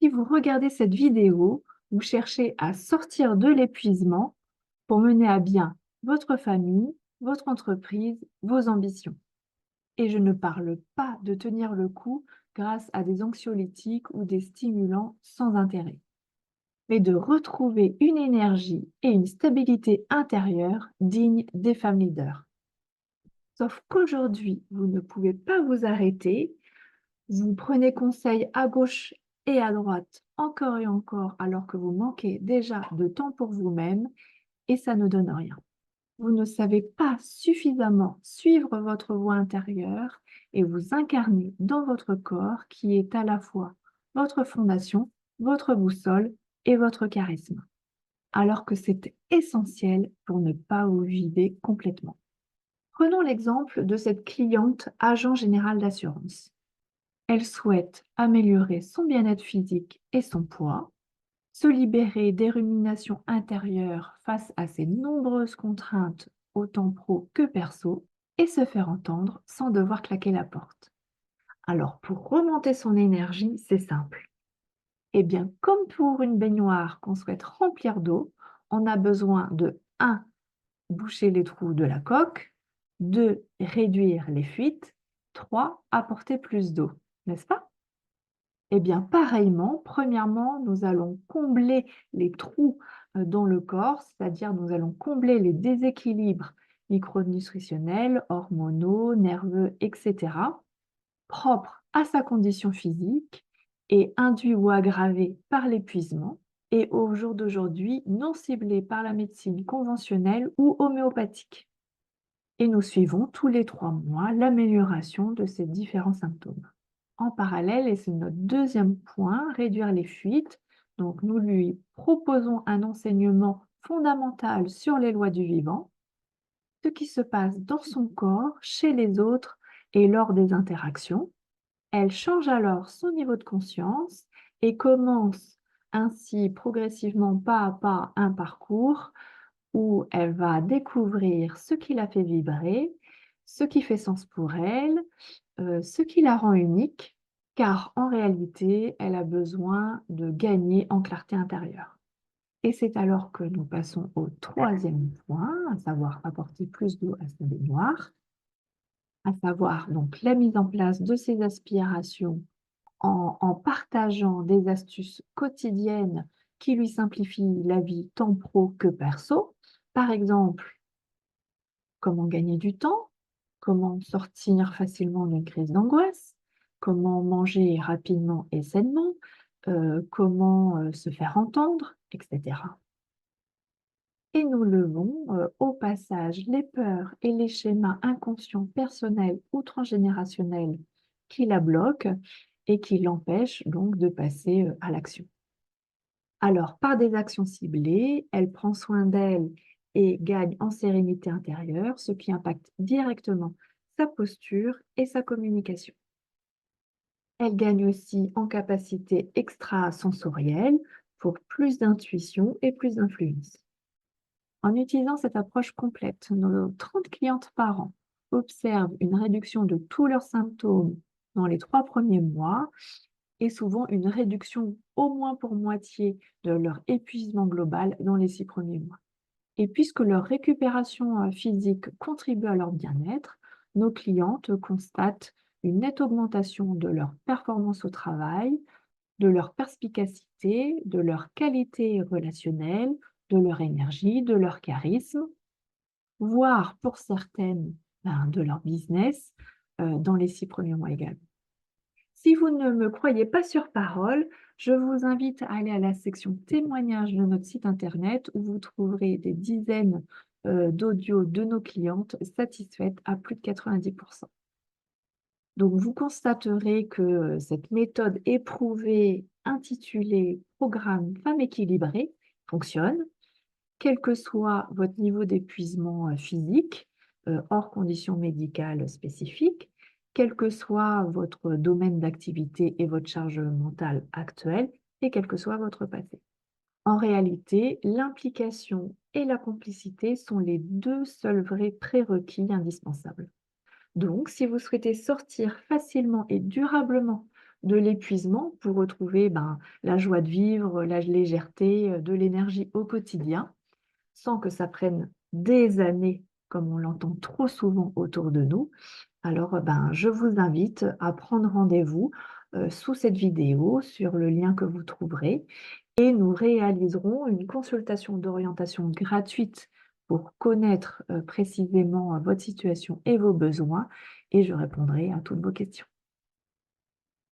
Si vous regardez cette vidéo, vous cherchez à sortir de l'épuisement pour mener à bien votre famille, votre entreprise, vos ambitions. Et je ne parle pas de tenir le coup grâce à des anxiolytiques ou des stimulants sans intérêt, mais de retrouver une énergie et une stabilité intérieure dignes des femmes leaders. Sauf qu'aujourd'hui, vous ne pouvez pas vous arrêter. Vous prenez conseil à gauche et à droite, encore et encore, alors que vous manquez déjà de temps pour vous-même, et ça ne donne rien. Vous ne savez pas suffisamment suivre votre voix intérieure et vous incarner dans votre corps qui est à la fois votre fondation, votre boussole et votre charisme, alors que c'est essentiel pour ne pas vous vider complètement. Prenons l'exemple de cette cliente agent général d'assurance. Elle souhaite améliorer son bien-être physique et son poids, se libérer des ruminations intérieures face à ses nombreuses contraintes, autant pro que perso, et se faire entendre sans devoir claquer la porte. Alors, pour remonter son énergie, c'est simple. Eh bien, comme pour une baignoire qu'on souhaite remplir d'eau, on a besoin de 1. Boucher les trous de la coque, 2. Réduire les fuites, 3. Apporter plus d'eau, n'est-ce pas? Eh bien, pareillement, premièrement, nous allons combler les trous dans le corps, c'est-à-dire nous allons combler les déséquilibres micronutritionnels, hormonaux, nerveux, etc., propres à sa condition physique et induits ou aggravés par l'épuisement, et au jour d'aujourd'hui non ciblés par la médecine conventionnelle ou homéopathique. Et nous suivons tous les 3 mois l'amélioration de ces différents symptômes. En parallèle, et c'est notre deuxième point, réduire les fuites. Donc, nous lui proposons un enseignement fondamental sur les lois du vivant, ce qui se passe dans son corps, chez les autres et lors des interactions. Elle change alors son niveau de conscience et commence ainsi progressivement pas à pas un parcours où elle va découvrir ce qui la fait vibrer, ce qui fait sens pour elle, ce qui la rend unique, car en réalité, elle a besoin de gagner en clarté intérieure. Et c'est alors que nous passons au troisième point, à savoir apporter plus d'eau à sa baignoire, à savoir donc la mise en place de ces aspirations en partageant des astuces quotidiennes qui lui simplifient la vie tant pro que perso. Par exemple, comment gagner du temps, comment sortir facilement d'une crise d'angoisse, comment manger rapidement et sainement, comment se faire entendre, etc. Et nous levons au passage les peurs et les schémas inconscients personnels ou transgénérationnels qui la bloquent et qui l'empêchent donc de passer à l'action. Alors, par des actions ciblées, elle prend soin d'elle et gagne en sérénité intérieure, ce qui impacte directement sa posture et sa communication. Elle gagne aussi en capacité extrasensorielle pour plus d'intuition et plus d'influence. En utilisant cette approche complète, nos 30 clientes par an observent une réduction de tous leurs symptômes dans les 3 premiers mois et souvent une réduction au moins pour moitié de leur épuisement global dans les 6 premiers mois. Et puisque leur récupération physique contribue à leur bien-être, nos clientes constatent une nette augmentation de leur performance au travail, de leur perspicacité, de leur qualité relationnelle, de leur énergie, de leur charisme, voire pour certaines, de leur business dans les 6 premiers mois également. Si vous ne me croyez pas sur parole, je vous invite à aller à la section témoignages de notre site internet où vous trouverez des dizaines d'audios de nos clientes satisfaites à plus de 90%. Donc, vous constaterez que cette méthode éprouvée intitulée Programme Femme équilibrée fonctionne, quel que soit votre niveau d'épuisement physique, hors conditions médicales spécifiques, quel que soit votre domaine d'activité et votre charge mentale actuelle, et quel que soit votre passé. En réalité, l'implication et la complicité sont les 2 seuls vrais prérequis indispensables. Donc, si vous souhaitez sortir facilement et durablement de l'épuisement pour retrouver la joie de vivre, la légèreté, de l'énergie au quotidien, sans que ça prenne des années, comme on l'entend trop souvent autour de nous. Alors, je vous invite à prendre rendez-vous sous cette vidéo sur le lien que vous trouverez et nous réaliserons une consultation d'orientation gratuite pour connaître précisément votre situation et vos besoins et je répondrai à toutes vos questions.